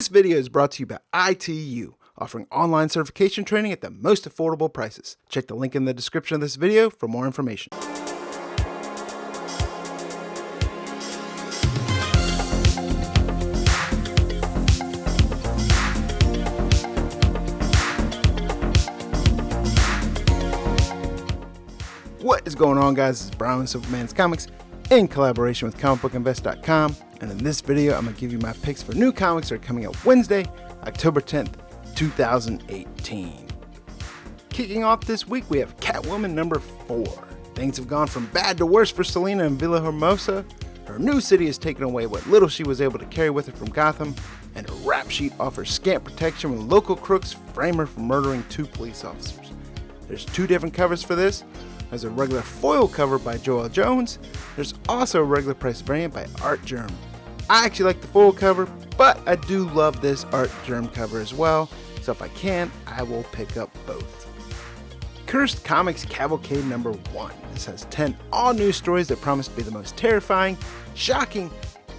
This video is brought to you by ITU, offering online certification training at the most affordable prices. Check the link in the description of this video for more information. What is going on, guys? This is Brown with Superman's Comics in collaboration with comicbookinvest.com, and in this video I'm going to give you my picks for new comics that are coming out Wednesday, October 10th, 2018. Kicking off this week, we have Catwoman number 4. Things have gone from bad to worse for Selena in Villa Hermosa. Her new city has taken away what little she was able to carry with her from Gotham, and her rap sheet offers scant protection when local crooks frame her for murdering 2 police officers. There's 2 different covers for this. There's a regular foil cover by Joel Jones. There's also a regular price variant by Art Germ. I actually like the foil cover, but I do love this Art Germ cover as well, so if I can, I will pick up both. Cursed Comics Cavalcade number 1. This has 10 all-new stories that promise to be the most terrifying, shocking,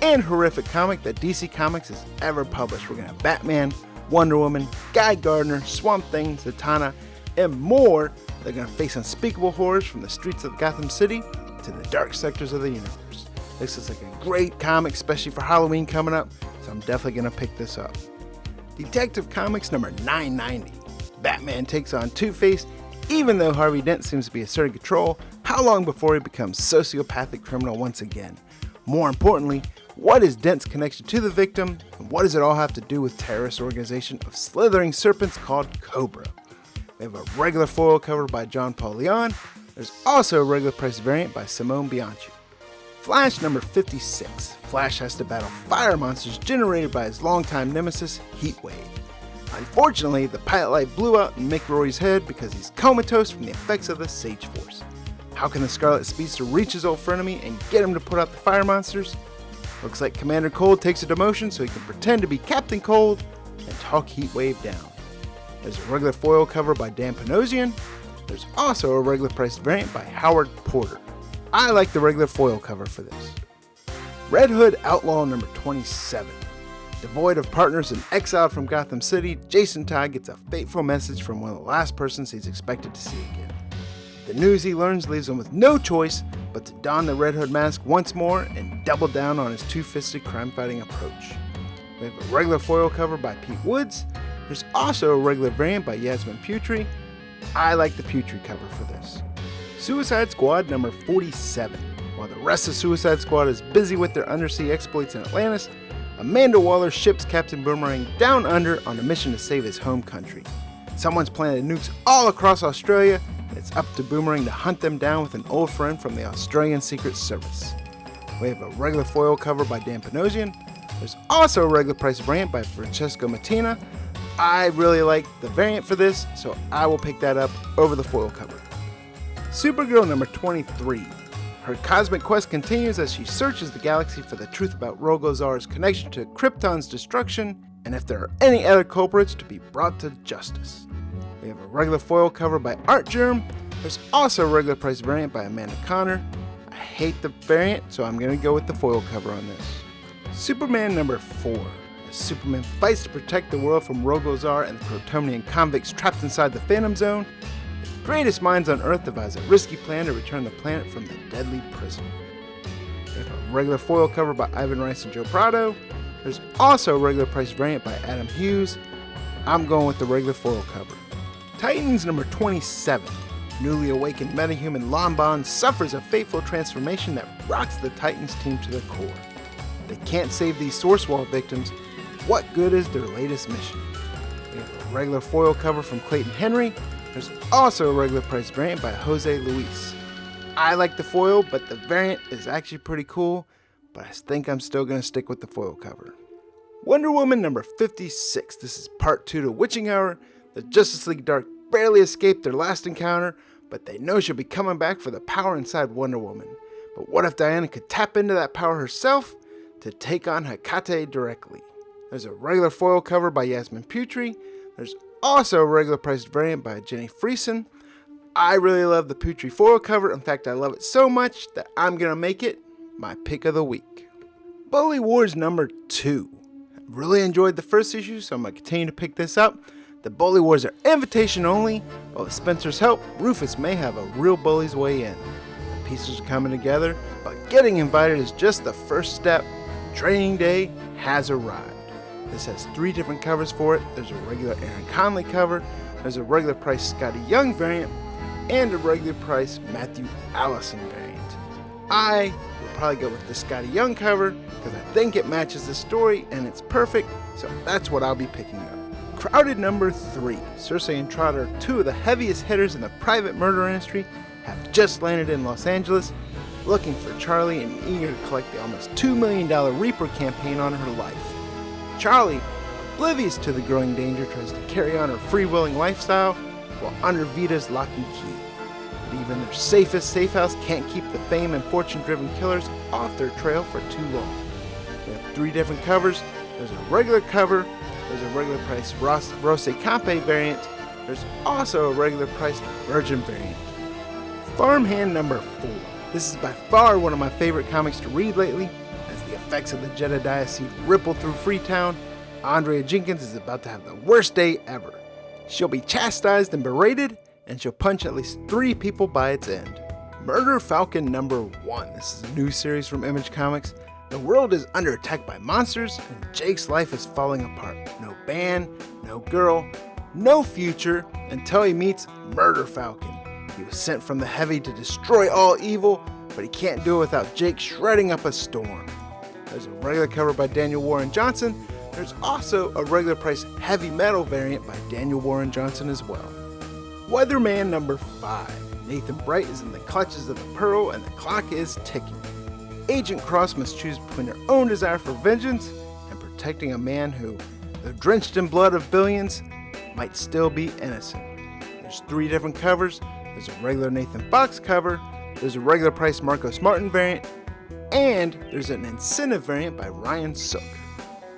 and horrific comic that DC Comics has ever published. We're going to have Batman, Wonder Woman, Guy Gardner, Swamp Thing, Zatanna, and more. They're going to face unspeakable horrors from the streets of Gotham City to the dark sectors of the universe. This is like a great comic, especially for Halloween coming up, so I'm definitely going to pick this up. Detective Comics number 990. Batman takes on Two-Face. Even though Harvey Dent seems to be asserting control, how long before he becomes sociopathic criminal once again? More importantly, what is Dent's connection to the victim, and what does it all have to do with terrorist organization of slithering serpents called Cobra? We have a regular foil cover by John Paul Leon. There's also a regular price variant by Simone Bianchi. Flash number 56. Flash has to battle fire monsters generated by his longtime nemesis, Heatwave. Unfortunately, the pilot light blew out in Mick Rory's head because he's comatose from the effects of the Sage Force. How can the Scarlet Speedster reach his old frenemy and get him to put out the fire monsters? Looks like Commander Cold takes a demotion so he can pretend to be Captain Cold and talk Heatwave down. There's a regular foil cover by Dan Panosian. There's also a regular priced variant by Howard Porter. I like the regular foil cover for this. Red Hood Outlaw number 27. Devoid of partners and exiled from Gotham City, Jason Todd gets a fateful message from one of the last persons he's expected to see again. The news he learns leaves him with no choice but to don the Red Hood mask once more and double down on his two-fisted crime-fighting approach. We have a regular foil cover by Pete Woods. There's also a regular variant by Yasmin Putri. I like the Putri cover for this. Suicide Squad number 47. While the rest of Suicide Squad is busy with their undersea exploits in Atlantis, Amanda Waller ships Captain Boomerang down under on a mission to save his home country. Someone's planted nukes all across Australia, and it's up to Boomerang to hunt them down with an old friend from the Australian Secret Service. We have a regular foil cover by Dan Panosian. There's also a regular price variant by Francesco Mattina. I really like the variant for this, so I will pick that up over the foil cover. Supergirl number 23. Her cosmic quest continues as she searches the galaxy for the truth about Rogozar's connection to Krypton's destruction, and if there are any other culprits to be brought to justice. We have a regular foil cover by Art Germ. There's also a regular price variant by Amanda Connor. I hate the variant, so I'm going to go with the foil cover on this. Superman number 4. As Superman fights to protect the world from Rogozar and the Kryptonian convicts trapped inside the Phantom Zone, the greatest minds on Earth devise a risky plan to return the planet from the deadly prison. We have a regular foil cover by Ivan Rice and Joe Prado. There's also a regular price variant by Adam Hughes. I'm going with the regular foil cover. Titans number 27. Newly awakened metahuman Lomban suffers a fateful transformation that rocks the Titans team to the core. They can't save these Source Wall victims. What good is their latest mission? We have a regular foil cover from Clayton Henry. There's also a regular price variant by Jose Luis. I like the foil, but the variant is actually pretty cool, but I think I'm still going to stick with the foil cover. Wonder Woman number 56. This is part 2 to Witching Hour. The Justice League Dark barely escaped their last encounter, but they know she'll be coming back for the power inside Wonder Woman. But what if Diana could tap into that power herself to take on Hecate directly? There's a regular foil cover by Yasmin Putri. There's also a regular priced variant by Jenny Friesen. I really love the Putri foil cover. In fact, I love it so much that I'm going to make it my pick of the week. Bully Wars number 2. Really enjoyed the first issue, so I'm going to continue to pick this up. The Bully Wars are invitation only, but with Spencer's help, Rufus may have a real bully's way in. The pieces are coming together, but getting invited is just the first step. Training day has arrived. This has 3 different covers for it. There's a regular Aaron Conley cover, there's a regular price Scotty Young variant, and a regular price Matthew Allison variant. I will probably go with the Scotty Young cover because I think it matches the story and it's perfect, so that's what I'll be picking up. Crowded number 3. Cersei and Trotter, 2 of the heaviest hitters in the private murder industry, have just landed in Los Angeles, looking for Charlie and eager to collect the almost $2 million Reaper campaign on her life. Charlie, oblivious to the growing danger, tries to carry on her free-willing lifestyle while under Vita's lock and key. But even their safest safe house can't keep the fame and fortune-driven killers off their trail for too long. We have 3 different covers. There's a regular cover, there's a regular price Rose Campe variant, there's also a regular priced Virgin variant. Farmhand number 4. This is by far one of my favorite comics to read lately. As the effects of the Jedediah seed ripple through Freetown, Andrea Jenkins is about to have the worst day ever. She'll be chastised and berated, and she'll punch at least 3 people by its end. Murder Falcon number 1. This is a new series from Image Comics. The world is under attack by monsters, and Jake's life is falling apart. No band, no girl, no future, until he meets Murder Falcon. He was sent from the Heavy to destroy all evil, but he can't do it without Jake shredding up a storm. There's a regular cover by Daniel Warren Johnson. There's also a regular price Heavy Metal variant by Daniel Warren Johnson as well. Weatherman number 5. Nathan Bright is in the clutches of the Pearl, and the clock is ticking. Agent Cross must choose between her own desire for vengeance and protecting a man who, though drenched in blood of billions, might still be innocent. There's 3 different covers. There's a regular Nathan Fox cover, there's a regular price Marcos Martin variant, and there's an incentive variant by Ryan Sook.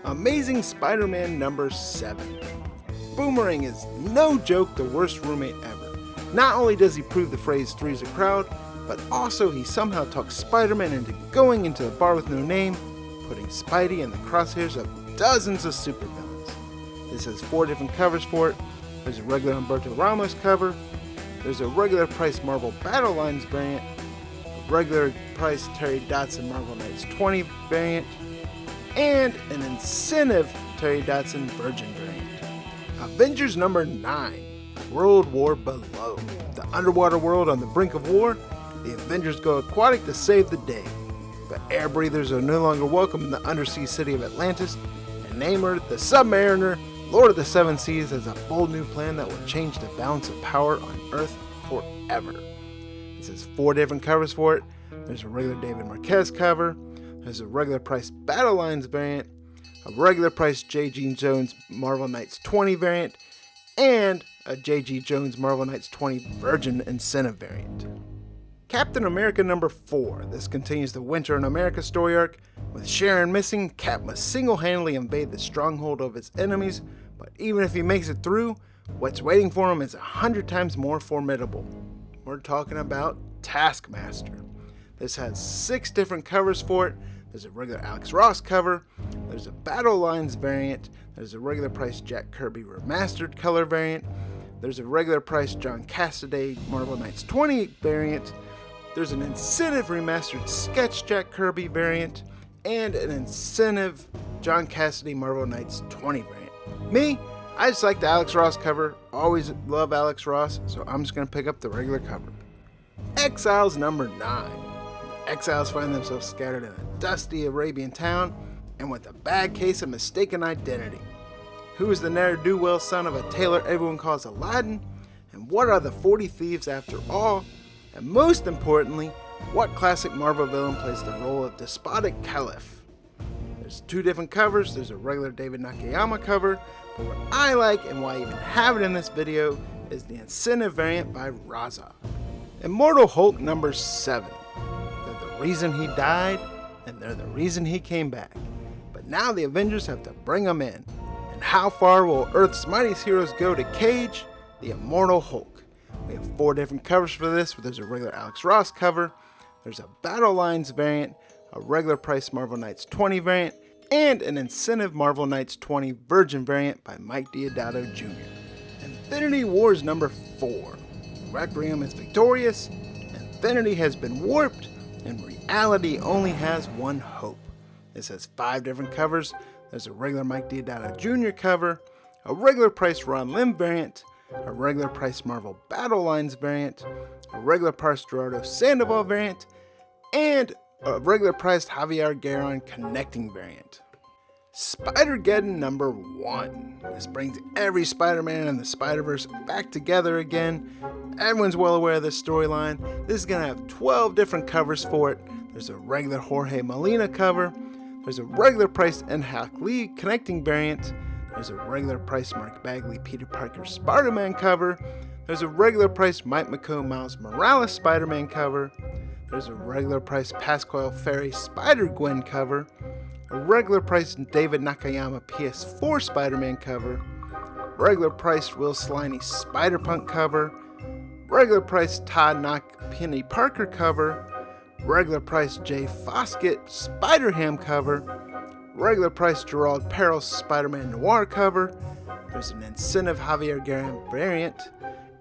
Amazing Spider-Man number 7. Boomerang is no joke the worst roommate ever. Not only does he prove the phrase three's a crowd, but also he somehow talks Spider-Man into going into the bar with no name, putting Spidey in the crosshairs of dozens of supervillains. This has 4 different covers for it. There's a regular Humberto Ramos cover, there's a regular price Marvel Battle Lines variant, a regular price Terry Dodson Marvel Knights 20 variant, and an incentive Terry Dodson Virgin variant. Avengers number 9, World War Below. The underwater world on the brink of war, the Avengers go aquatic to save the day. But air breathers are no longer welcome in the undersea city of Atlantis, and Namor, the Submariner, Lord of the Seven Seas, has a bold new plan that will change the balance of power on Earth forever. This has 4 different covers for it. There's a regular David Marquez cover, there's a regular price Battle Lines variant, a regular price J.G. Jones Marvel Knights 20 variant, and a J.G. Jones Marvel Knights 20 Virgin Incentive variant. Captain America number 4. This continues the Winter in America story arc. With Sharon missing, Cap must single-handedly invade the stronghold of his enemies, but even if he makes it through, what's waiting for him is 100 times more formidable. We're talking about Taskmaster. This has 6 different covers for it. There's a regular Alex Ross cover, there's a Battle Lines variant, there's a regular price Jack Kirby Remastered color variant, there's a regular price John Cassaday Marvel Knights 20 variant, there's an incentive remastered sketch Jack Kirby variant, and an incentive John Cassaday Marvel Knights 20 variant. Me, I just like the Alex Ross cover, always love Alex Ross, so I'm just going to pick up the regular cover. Exiles number 9. The Exiles find themselves scattered in a dusty Arabian town, and with a bad case of mistaken identity. Who is the ne'er-do-well son of a tailor everyone calls Aladdin? And what are the 40 Thieves after all? And most importantly, what classic Marvel villain plays the role of despotic caliph? There's 2 different covers. There's a regular David Nakayama cover, but what I like and why I even have it in this video is the incentive variant by Raza. Immortal Hulk number 7. They're the reason he died, and they're the reason he came back. But now the Avengers have to bring him in. And how far will Earth's mightiest heroes go to cage the Immortal Hulk? We have 4 different covers for this. There's a regular Alex Ross cover, there's a Battle Lines variant, a regular price Marvel Knights 20 variant, and an Incentive Marvel Knights 20 Virgin variant by Mike Deodato Jr. Infinity Wars number 4. Requiem is victorious, Infinity has been warped, and reality only has one hope. This has 5 different covers. There's a regular Mike Deodato Jr. cover, a regular price Ron Lim variant, a regular price Marvel Battle Lines variant, a regular price Gerardo Sandoval variant, and a regular priced Javier Garron connecting variant. Spider-Geddon number 1. This brings every Spider-Man and the Spider-Verse back together again. Everyone's well aware of this storyline. This is going to have 12 different covers for it. There's a regular Jorge Molina cover. There's a regular priced N-Hawk Lee connecting variant. There's a regular priced Mark Bagley Peter Parker Spider-Man cover. There's a regular priced Mike McCone Miles Morales Spider-Man cover. There's a regular priced Pasquale Ferry Spider-Gwen cover. A regular priced David Nakayama PS4 Spider-Man cover. Regular priced Will Sliney Spider-Punk cover. Regular priced Todd Knock Penny Parker cover. Regular priced Jay Foskett Spider-Ham cover. Regular priced Gerald Perros Spider-Man Noir cover. There's an Incentive Javier Garron variant.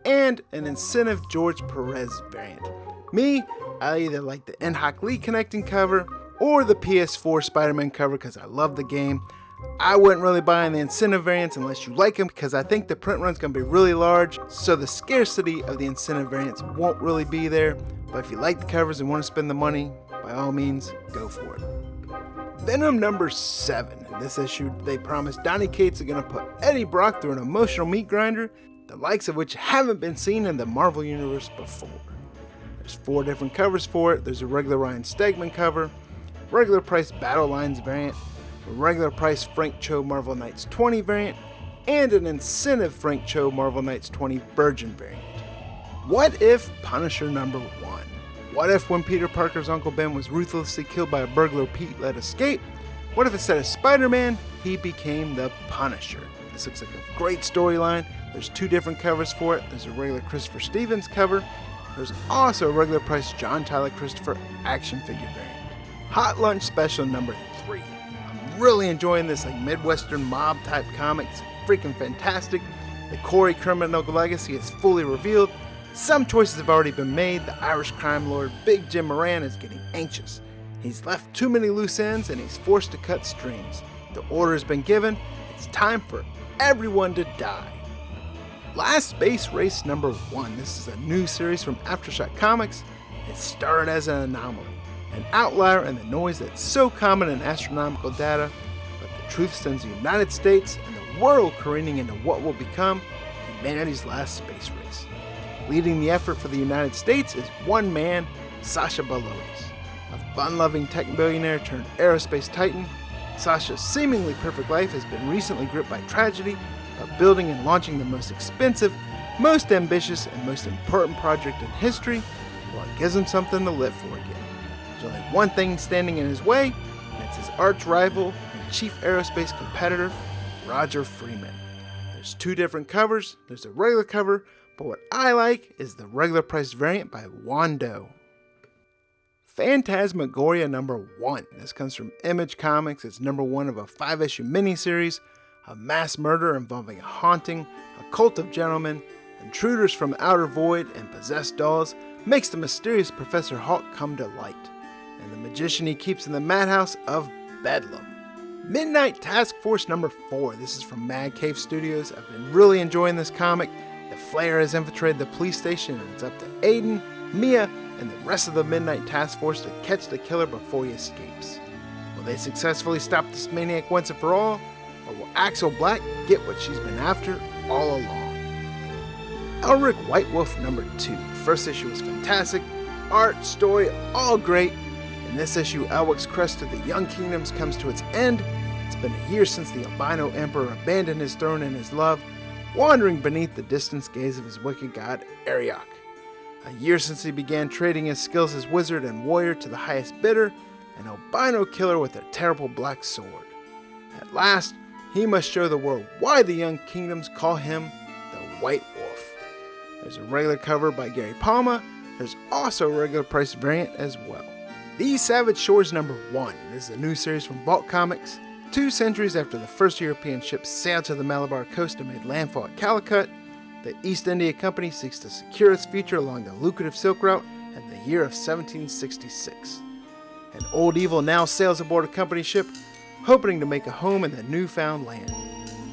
And an Incentive George Perez variant. Me, I either like the N-Hawk Lee connecting cover or the PS4 Spider-Man cover because I love the game. I wouldn't really buy in the Incentive variants unless you like them because I think the print run's going to be really large, so the scarcity of the Incentive variants won't really be there. But if you like the covers and want to spend the money, by all means, go for it. Venom number 7. In this issue, they promise Donny Cates are going to put Eddie Brock through an emotional meat grinder, the likes of which haven't been seen in the Marvel Universe before. There's 4 different covers for it. There's a regular Ryan Stegman cover, regular price Battle Lines variant, a regular price Frank Cho Marvel Knights 20 variant, and an Incentive Frank Cho Marvel Knights 20 Virgin variant. What if Punisher number 1? What if when Peter Parker's Uncle Ben was ruthlessly killed by a burglar Pete let escape? What if instead of Spider-Man, he became the Punisher? This looks like a great storyline. There's 2 different covers for it. There's a regular Christopher Stevens cover. There's also a regular price John Tyler Christopher action figure variant. Hot Lunch Special number 3. I'm really enjoying this like Midwestern mob type comic. It's freaking fantastic. The Corey criminal legacy is fully revealed. Some choices have already been made. The Irish crime lord Big Jim Moran is getting anxious. He's left too many loose ends and he's forced to cut strings. The order has been given. It's time for everyone to die. Last Space Race number 1. This is a new series from Aftershock Comics. It started as an anomaly, an outlier in the noise that's so common in astronomical data, but the truth sends the United States and the world careening into what will become humanity's last space race. Leading the effort for the United States is one man, Sasha Balodis. A fun-loving tech billionaire turned aerospace titan, Sasha's seemingly perfect life has been recently gripped by tragedy, but building and launching the most expensive, most ambitious, and most important project in history, well, it gives him something to live for again. There's only one thing standing in his way, and it's his arch rival and chief aerospace competitor, Roger Freeman. There's 2 different covers. There's a regular cover, but what I like is the regular priced variant by Wando. Phantasmagoria number 1. This comes from Image Comics. It's number 1 of a 5-issue miniseries. A mass murder involving a haunting, a cult of gentlemen, intruders from the outer void, and possessed dolls makes the mysterious Professor Hulk come to light, and the magician he keeps in the madhouse of Bedlam. Midnight Task Force number 4. This is from Mad Cave Studios. I've been really enjoying this comic. The Flare has infiltrated the police station and it's up to Aiden, Mia, and the rest of the Midnight Task Force to catch the killer before he escapes. Will they successfully stop this maniac once and for all? Or will Axel Black get what she's been after all along? Elric White Wolf number 2. First issue was fantastic. Art, story, all great. In this issue, Elric's crest to the Young Kingdoms comes to its end. It's been a year since the albino emperor abandoned his throne and his love, wandering beneath the distant gaze of his wicked god, Ariok. A year since he began trading his skills as wizard and warrior to the highest bidder, an albino killer with a terrible black sword. At last, he must show the world why the Young Kingdoms call him the White Wolf. There's a regular cover by Gary Palma. There's also a regular priced variant as well. The Savage Shores number 1. This is a new series from Vault Comics. 2 centuries after the first European ship sailed to the Malabar coast and made landfall at Calicut, the East India Company seeks to secure its future along the lucrative Silk Route in the year of 1766. An old evil now sails aboard a company ship, hoping to make a home in the newfound land.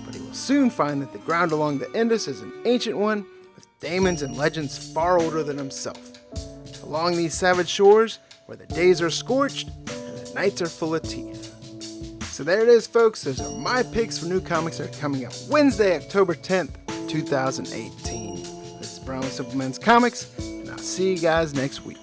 But he will soon find that the ground along the Indus is an ancient one, with daemons and legends far older than himself. Along these savage shores, where the days are scorched and the nights are full of teeth. So there it is, folks. Those are my picks for new comics that are coming out Wednesday, October 10th, 2018. This is Brown with Simple Men's Comics, and I'll see you guys next week.